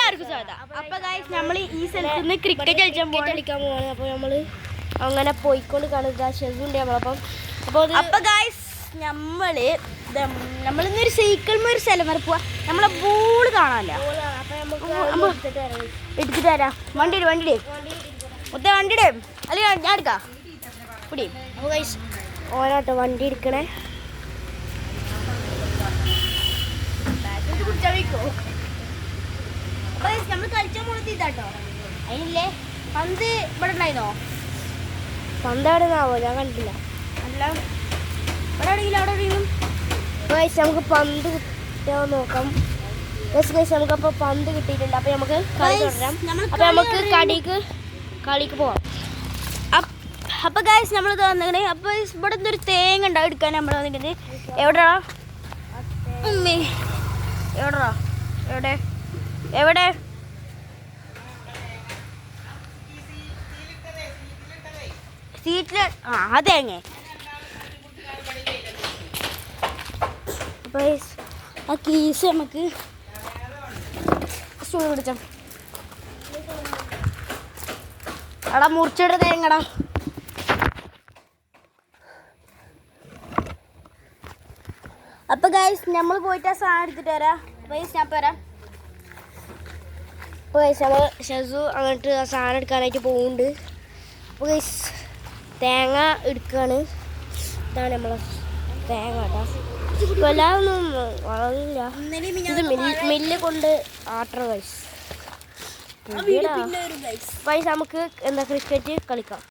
എല്ലാവർക്കും സ്വാഗതം. അപ്പൊ ഗൈസ് നമ്മൾ ഈ സ്ഥലത്ത് നിന്ന് ക്രിക്കറ്റ് കളിക്കാൻ പോവാണ്. അപ്പൊ നമ്മള് അങ്ങനെ പോയിക്കൊണ്ട് കാണുക ഷെസുണ്ട് നമ്മളപ്പം. അപ്പൊ ഗൈസ് നമ്മളിന്നൊരു സൈക്കിളിൽ ഒരു സ്ഥലം വരെ പോവാ. നമ്മളെ ബോള് കാണാനല്ല, എടുത്തിട്ട് തരാം. വണ്ടി മൊത്തം വണ്ടിയുടെ അല്ലെങ്കിൽ ഞാൻ എടുക്കാം കുടി. അപ്പൊ ഗൈസ് ഓരോട്ടോ വണ്ടി എടുക്കണേ. നമ്മൾ കളിച്ചാൽ പോണത് ഇതാട്ടോ. അതിനില്ലേ പന്ത് ഇവിടെ ഉണ്ടായിരുന്നോ? പന്ത് എവിടെ നിന്നാവോ? ഞാൻ കണ്ടില്ല. അല്ല ഇവിടെ എവിടെയെങ്കിലും അവിടെ എവിടെയെങ്കിലും നമുക്ക് പന്ത് കിട്ടാൻ നോക്കാം. നമുക്കപ്പോൾ പന്ത് കിട്ടിയിട്ടുണ്ട്. അപ്പം നമുക്ക് കളി തുടരാം. അപ്പം നമുക്ക് കളിക്ക് പോവാം. അപ്പം ഗൈസ് നമ്മൾ വന്നിങ്ങനെ. അപ്പോൾ ഇവിടെ നിന്നൊരു തേങ്ങ ഉണ്ടാവും എടുക്കാൻ നമ്മൾ വന്നിരിക്കുന്നത്. എവിടെയാ എവിടെ സീറ്റില് ആ തേങ്ങ. അപ്പോൾ ആ കീസ് നമുക്ക് പിടിച്ച അടാ മുറിച്ചിട തേങ്ങടാ. അപ്പോൾ ഗൈസ് നമ്മൾ പോയിട്ട് ആ സാധനം എടുത്തിട്ട് വരാം. ഗൈസ് ഞാൻ വരാം. അപ്പോൾ ഗൈസ് നമ്മൾ ഷെസു അങ്ങോട്ട് ആ സാധനം എടുക്കാനായിട്ട് പോകുന്നുണ്ട്. അപ്പോൾ ഗൈസ് തേങ്ങ എടുക്കുകയാണ്. ഇതാണ് നമ്മളെ തേങ്ങ കേട്ടോ. വല്ലാതൊന്നും വളരില്ല. ഇത് മില്ല് കൊണ്ട് ആട്ടറ ഗൈസ്. ഗൈസ് നമുക്ക് എന്താ ക്രിക്കറ്റ് കളിക്കാം.